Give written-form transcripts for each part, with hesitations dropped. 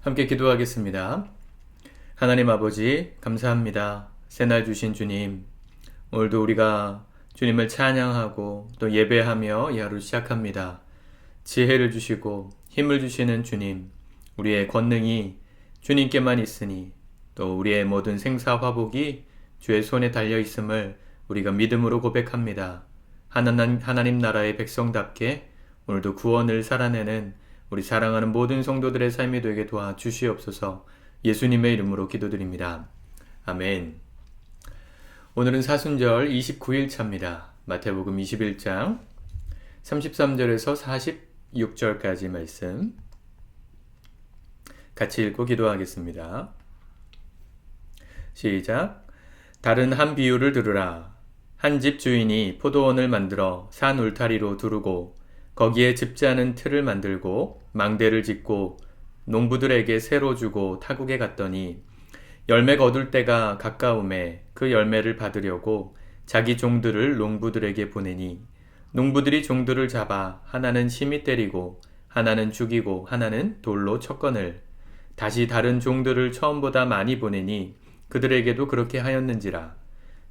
함께 기도하겠습니다. 하나님 아버지, 감사합니다. 새날 주신 주님, 오늘도 우리가 주님을 찬양하고 또 예배하며 이 하루 시작합니다. 지혜를 주시고 힘을 주시는 주님, 우리의 권능이 주님께만 있으니 또 우리의 모든 생사화복이 주의 손에 달려 있음을 우리가 믿음으로 고백합니다. 하나님 나라의 백성답게 오늘도 구원을 살아내는 우리 사랑하는 모든 성도들의 삶이 되게 도와주시옵소서. 예수님의 이름으로 기도드립니다. 아멘. 오늘은 사순절 29일 차입니다. 마태복음 21장 33절에서 46절까지 말씀 같이 읽고 기도하겠습니다. 시작. 다른 한 비유를 들으라. 한 집 주인이 포도원을 만들어 산 울타리로 두르고 거기에 즙자는 틀을 만들고 망대를 짓고 농부들에게 새로 주고 타국에 갔더니 열매 거둘 때가 가까움에 그 열매를 받으려고 자기 종들을 농부들에게 보내니 농부들이 종들을 잡아 하나는 심히 때리고 하나는 죽이고 하나는 돌로 쳤거늘 다시 다른 종들을 처음보다 많이 보내니 그들에게도 그렇게 하였는지라.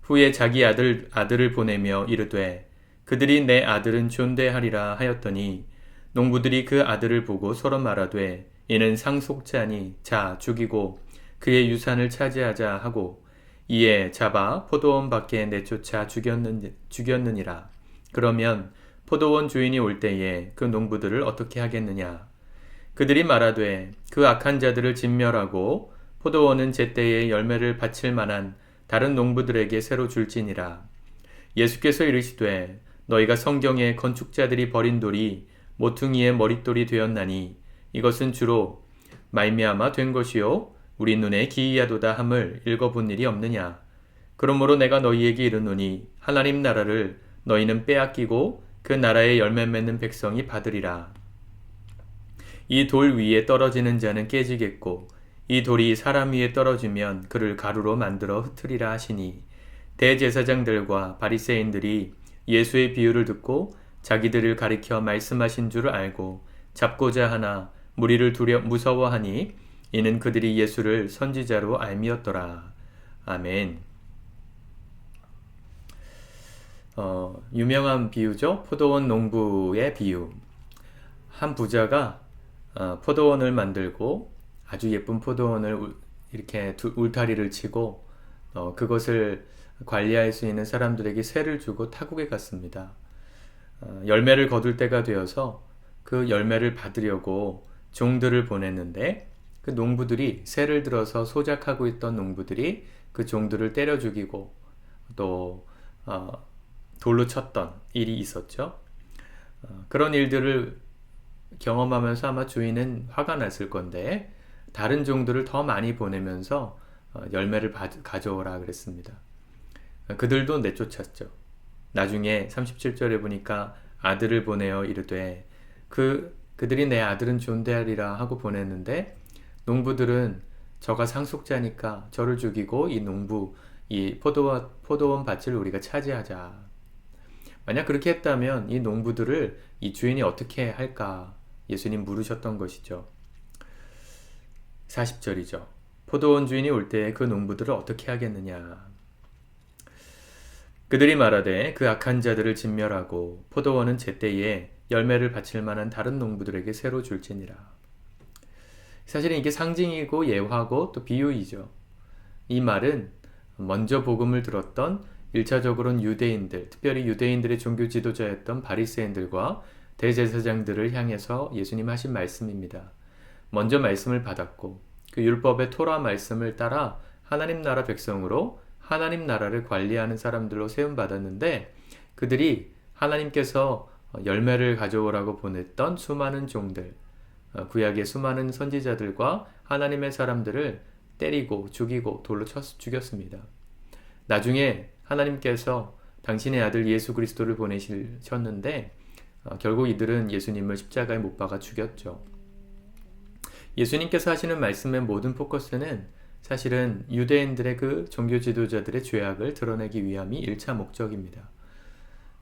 후에 자기 아들을 보내며 이르되 그들이 내 아들은 존대하리라 하였더니 농부들이 그 아들을 보고 서로 말하되 이는 상속자니 자 죽이고 그의 유산을 차지하자 하고 이에 잡아 포도원 밖에 내쫓아 죽였느니라. 그러면 포도원 주인이 올 때에 그 농부들을 어떻게 하겠느냐. 그들이 말하되 그 악한 자들을 진멸하고 포도원은 제때에 열매를 바칠 만한 다른 농부들에게 새로 줄지니라. 예수께서 이르시되 너희가 성경에 건축자들이 버린 돌이 모퉁이의 머릿돌이 되었나니 이것은 주로 말미암아 된 것이요 우리 눈에 기이하도다 함을 읽어본 일이 없느냐. 그러므로 내가 너희에게 이르노니 하나님 나라를 너희는 빼앗기고 그 나라의 열매 맺는 백성이 받으리라. 이 돌 위에 떨어지는 자는 깨지겠고 이 돌이 사람 위에 떨어지면 그를 가루로 만들어 흩으리라 하시니 대제사장들과 바리새인들이 예수의 비유를 듣고 자기들을 가리켜 말씀하신 줄 알고 잡고자 하나 무리를 무서워하니 이는 그들이 예수를 선지자로 알미었더라. 아멘. 유명한 비유죠. 포도원 농부의 비유. 한 부자가 포도원을 만들고 아주 예쁜 포도원을 이렇게 울타리를 치고 그것을 관리할 수 있는 사람들에게 세를 주고 타국에 갔습니다. 열매를 거둘 때가 되어서 그 열매를 받으려고 종들을 보냈는데 그 농부들이 세를 들어서 소작하고 있던 농부들이 그 종들을 때려 죽이고 또 돌로 쳤던 일이 있었죠. 그런 일들을 경험하면서 아마 주인은 화가 났을 건데 다른 종들을 더 많이 보내면서 열매를 가져오라 그랬습니다. 그들도 내쫓았죠. 나중에 37절에 보니까 아들을 보내어 이르되 그들이 내 아들은 존대하리라 하고 보냈는데 농부들은 저가 상속자니까 저를 죽이고 이 포도원 밭을 우리가 차지하자. 만약 그렇게 했다면 이 농부들을 이 주인이 어떻게 할까 예수님 물으셨던 것이죠. 40절이죠. 포도원 주인이 올 때에 그 농부들을 어떻게 하겠느냐. 그들이 말하되 그 악한 자들을 진멸하고 포도원은 제때에 열매를 바칠 만한 다른 농부들에게 새로 줄지니라. 사실은 이게 상징이고 예화고 또 비유이죠. 이 말은 먼저 복음을 들었던 1차적으로는 유대인들, 특별히 유대인들의 종교 지도자였던 바리새인들과 대제사장들을 향해서 예수님 하신 말씀입니다. 먼저 말씀을 받았고 그 율법의 토라 말씀을 따라 하나님 나라 백성으로 하나님 나라를 관리하는 사람들로 세움받았는데 그들이 하나님께서 열매를 가져오라고 보냈던 수많은 종들, 구약의 수많은 선지자들과 하나님의 사람들을 때리고 죽이고 돌로 죽였습니다. 나중에 하나님께서 당신의 아들 예수 그리스도를 보내셨는데 결국 이들은 예수님을 십자가에 못 박아 죽였죠. 예수님께서 하시는 말씀의 모든 포커스는 사실은 유대인들의 그 종교 지도자들의 죄악을 드러내기 위함이 1차 목적입니다.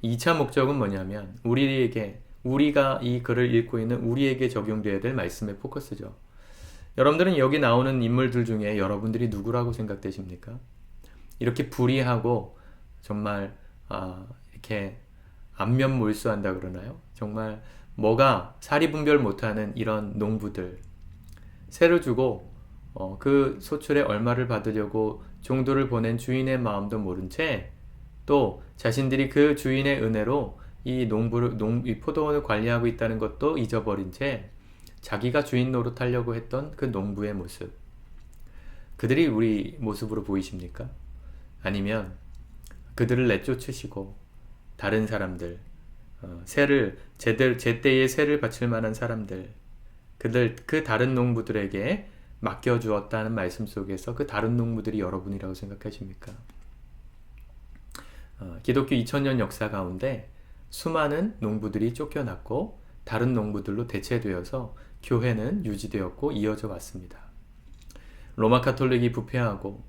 2차 목적은 뭐냐면 우리가 이 글을 읽고 있는 우리에게 적용되어야 될 말씀의 포커스죠. 여러분들은 여기 나오는 인물들 중에 여러분들이 누구라고 생각되십니까? 이렇게 불의하고 정말 이렇게 안면몰수한다 그러나요? 정말 뭐가 사리분별 못하는 이런 농부들, 세를 주고 그 소출에 얼마를 받으려고 종도를 보낸 주인의 마음도 모른 채 또 자신들이 그 주인의 은혜로 이 이 포도원을 관리하고 있다는 것도 잊어버린 채 자기가 주인 노릇하려고 했던 그 농부의 모습, 그들이 우리 모습으로 보이십니까? 아니면 그들을 내쫓으시고 다른 사람들, 세를 제때에 세를 바칠 만한 사람들, 그 다른 농부들에게 맡겨주었다는 말씀 속에서 그 다른 농부들이 여러분이라고 생각하십니까? 기독교 2000년 역사 가운데 수많은 농부들이 쫓겨났고 다른 농부들로 대체되어서 교회는 유지되었고 이어져 왔습니다. 로마 가톨릭이 부패하고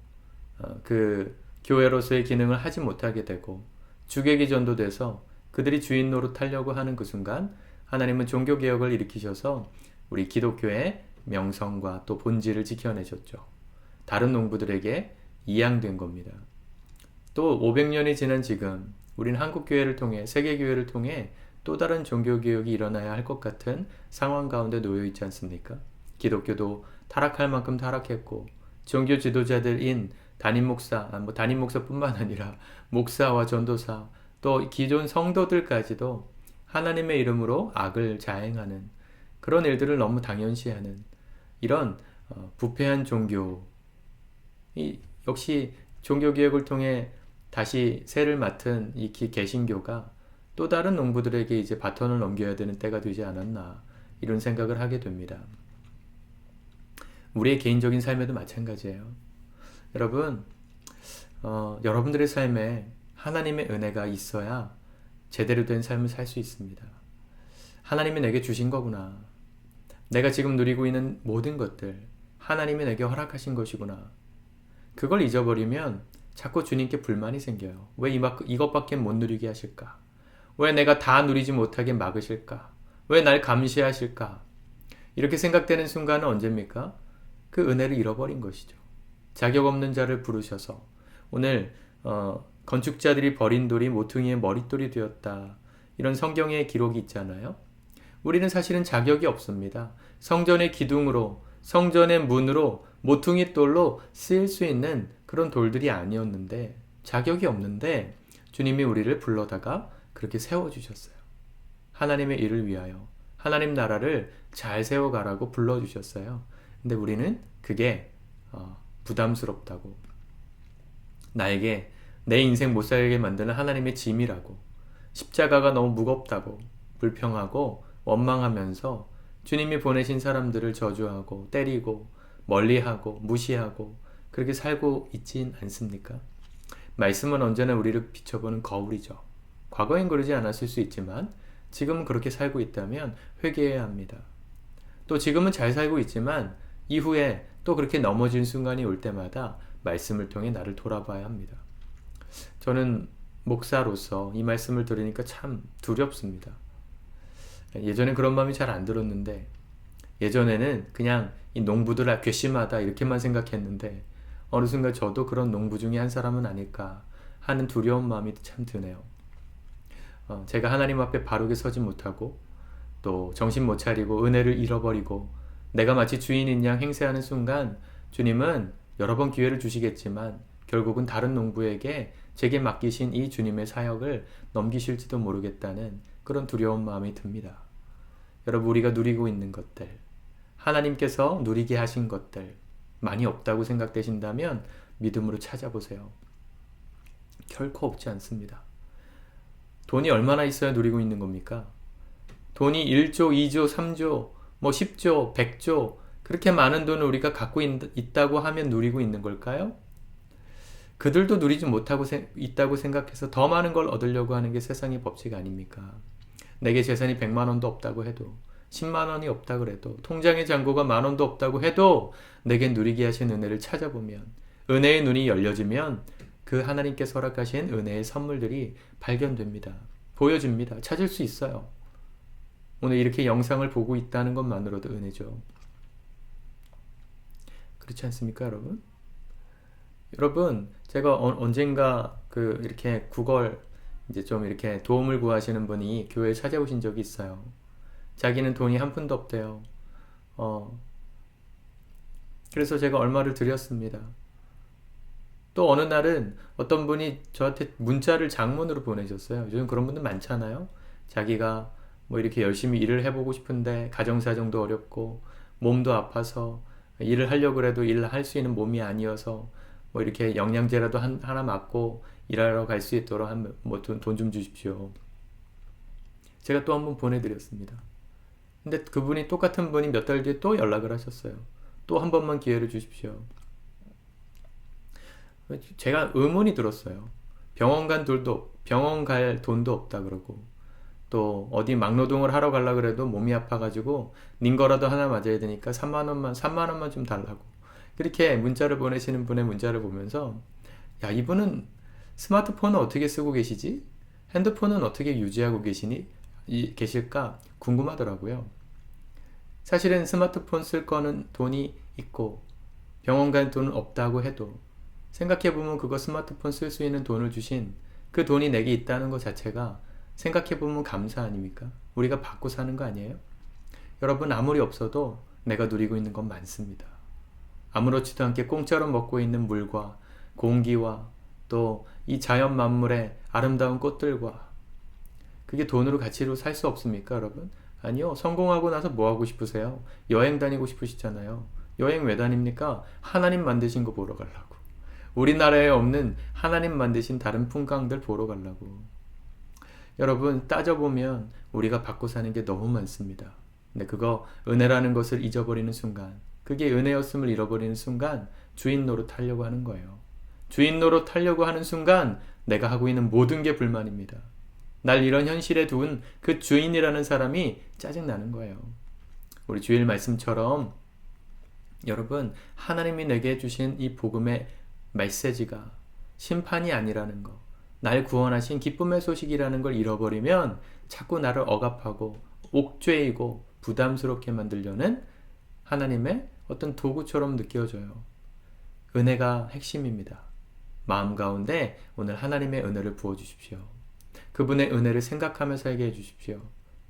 그 교회로서의 기능을 하지 못하게 되고 주객이 전도돼서 그들이 주인 노릇하려고 하는 그 순간 하나님은 종교개혁을 일으키셔서 우리 기독교의 명성과 또 본질을 지켜내셨죠. 다른 농부들에게 이양된 겁니다. 또 500년이 지난 지금 우린 한국교회를 통해 세계교회를 통해 또 다른 종교개혁이 일어나야 할 것 같은 상황 가운데 놓여 있지 않습니까? 기독교도 타락할 만큼 타락했고 종교 지도자들인 담임 목사뿐만 아니라 목사와 전도사 또 기존 성도들까지도 하나님의 이름으로 악을 자행하는 그런 일들을 너무 당연시하는 이런 부패한 종교, 역시 종교개혁을 통해 다시 세를 맡은 이 개신교가 또 다른 농부들에게 이제 바톤을 넘겨야 되는 때가 되지 않았나 이런 생각을 하게 됩니다. 우리의 개인적인 삶에도 마찬가지예요. 여러분, 여러분들의 삶에 하나님의 은혜가 있어야 제대로 된 삶을 살 수 있습니다. 하나님이 내게 주신 거구나. 내가 지금 누리고 있는 모든 것들 하나님이 내게 허락하신 것이구나. 그걸 잊어버리면 자꾸 주님께 불만이 생겨요. 왜 이것밖에 못 누리게 하실까? 왜 내가 다 누리지 못하게 막으실까? 왜 날 감시하실까? 이렇게 생각되는 순간은 언제입니까? 그 은혜를 잃어버린 것이죠. 자격 없는 자를 부르셔서 오늘 건축자들이 버린 돌이 모퉁이의 머릿돌이 되었다. 이런 성경의 기록이 있잖아요. 우리는 사실은 자격이 없습니다. 성전의 기둥으로, 성전의 문으로, 모퉁이 돌로 쓰일 수 있는 그런 돌들이 아니었는데, 자격이 없는데 주님이 우리를 불러다가 그렇게 세워주셨어요. 하나님의 일을 위하여 하나님 나라를 잘 세워가라고 불러주셨어요. 근데 우리는 그게 부담스럽다고, 나에게 내 인생 못 살게 만드는 하나님의 짐이라고, 십자가가 너무 무겁다고 불평하고 원망하면서 주님이 보내신 사람들을 저주하고 때리고 멀리하고 무시하고 그렇게 살고 있진 않습니까? 말씀은 언제나 우리를 비춰보는 거울이죠. 과거엔 그러지 않았을 수 있지만 지금은 그렇게 살고 있다면 회개해야 합니다. 또 지금은 잘 살고 있지만 이후에 또 그렇게 넘어진 순간이 올 때마다 말씀을 통해 나를 돌아봐야 합니다. 저는 목사로서 이 말씀을 들으니까 참 두렵습니다. 예전엔 그런 마음이 잘 안 들었는데, 예전에는 그냥 이 농부들 괘씸하다 이렇게만 생각했는데 어느 순간 저도 그런 농부 중에 한 사람은 아닐까 하는 두려운 마음이 참 드네요. 제가 하나님 앞에 바르게 서지 못하고 또 정신 못 차리고 은혜를 잃어버리고 내가 마치 주인인 양 행세하는 순간 주님은 여러 번 기회를 주시겠지만 결국은 다른 농부에게 제게 맡기신 이 주님의 사역을 넘기실지도 모르겠다는 그런 두려운 마음이 듭니다. 여러분, 우리가 누리고 있는 것들, 하나님께서 누리게 하신 것들 많이 없다고 생각되신다면 믿음으로 찾아보세요. 결코 없지 않습니다. 돈이 얼마나 있어야 누리고 있는 겁니까? 돈이 1조, 2조, 3조, 10조, 100조 그렇게 많은 돈을 우리가 갖고 있다고 하면 누리고 있는 걸까요? 그들도 누리지 못하고 있다고 생각해서 더 많은 걸 얻으려고 하는 게 세상의 법칙 아닙니까? 내게 재산이 100만 원도 없다고 해도 10만 원이 없다 그래도 통장에 잔고가 만 원도 없다고 해도 내게 누리게 하신 은혜를 찾아보면, 은혜의 눈이 열려지면 그 하나님께서 허락하신 은혜의 선물들이 발견됩니다. 보여집니다. 찾을 수 있어요. 오늘 이렇게 영상을 보고 있다는 것만으로도 은혜죠. 그렇지 않습니까, 여러분? 여러분, 제가 언젠가 이렇게 구걸 이제 좀 이렇게 도움을 구하시는 분이 교회에 찾아오신 적이 있어요. 자기는 돈이 한 푼도 없대요. 어, 그래서 제가 얼마를 드렸습니다. 또 어느 날은 어떤 분이 저한테 문자를 장문으로 보내셨어요. 요즘 그런 분들 많잖아요. 자기가 뭐 이렇게 열심히 일을 해보고 싶은데 가정사정도 어렵고 몸도 아파서 일을 하려고 해도 일을 할 수 있는 몸이 아니어서 뭐 이렇게 영양제라도 하나 맞고 일하러 갈 수 있도록 돈 좀 주십시오. 제가 또 한 번 보내드렸습니다. 근데 그분이 똑같은 분이 몇 달 뒤에 또 연락을 하셨어요. 또 한 번만 기회를 주십시오. 제가 의문이 들었어요. 병원 갈 돈도 없다 그러고 또 어디 막노동을 하러 가려 그래도 몸이 아파가지고 닌 거라도 하나 맞아야 되니까 3만 원만 좀 달라고 그렇게 문자를 보내시는 분의 문자를 보면서 야, 이분은 스마트폰은 어떻게 쓰고 계시지? 핸드폰은 어떻게 유지하고 계실까 궁금하더라고요. 사실은 스마트폰 쓸 거는 돈이 있고 병원 갈 돈은 없다고 해도 생각해보면 그거 스마트폰 쓸 수 있는 돈을 주신 그 돈이 내게 있다는 것 자체가 생각해보면 감사 아닙니까? 우리가 받고 사는 거 아니에요? 여러분, 아무리 없어도 내가 누리고 있는 건 많습니다. 아무렇지도 않게 공짜로 먹고 있는 물과 공기와 또 이 자연 만물의 아름다운 꽃들과 그게 돈으로 가치로 살 수 없습니까, 여러분? 아니요. 성공하고 나서 뭐 하고 싶으세요? 여행 다니고 싶으시잖아요. 여행 왜 다닙니까? 하나님 만드신 거 보러 가려고. 우리나라에 없는 하나님 만드신 다른 풍광들 보러 가려고. 여러분, 따져보면 우리가 받고 사는 게 너무 많습니다. 근데 그거 은혜라는 것을 잊어버리는 순간, 그게 은혜였음을 잃어버리는 순간 주인 노릇하려고 하는 거예요. 주인 노릇하려고 하는 순간 내가 하고 있는 모든 게 불만입니다. 날 이런 현실에 두은 그 주인이라는 사람이 짜증나는 거예요. 우리 주일 말씀처럼 여러분, 하나님이 내게 주신 이 복음의 메시지가 심판이 아니라는 거, 날 구원하신 기쁨의 소식이라는 걸 잃어버리면 자꾸 나를 억압하고 옥죄이고 부담스럽게 만들려는 하나님의 어떤 도구처럼 느껴져요. 은혜가 핵심입니다. 마음 가운데 오늘 하나님의 은혜를 부어주십시오. 그분의 은혜를 생각하며 살게 해주십시오.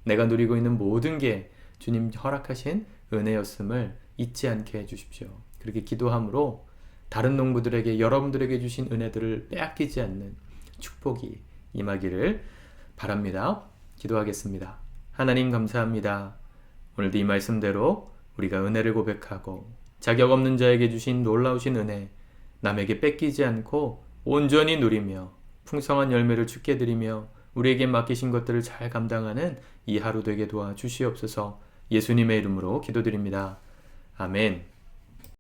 내가 누리고 있는 모든 게 주님 허락하신 은혜였음을 잊지 않게 해주십시오. 그렇게 기도함으로 다른 농부들에게 여러분들에게 주신 은혜들을 빼앗기지 않는 축복이 임하기를 바랍니다. 기도하겠습니다. 하나님 감사합니다. 오늘도 이 말씀대로 우리가 은혜를 고백하고 자격 없는 자에게 주신 놀라우신 은혜 남에게 뺏기지 않고 온전히 누리며 풍성한 열매를 주께 드리며 우리에게 맡기신 것들을 잘 감당하는 이 하루 되게 도와주시옵소서. 예수님의 이름으로 기도드립니다. 아멘.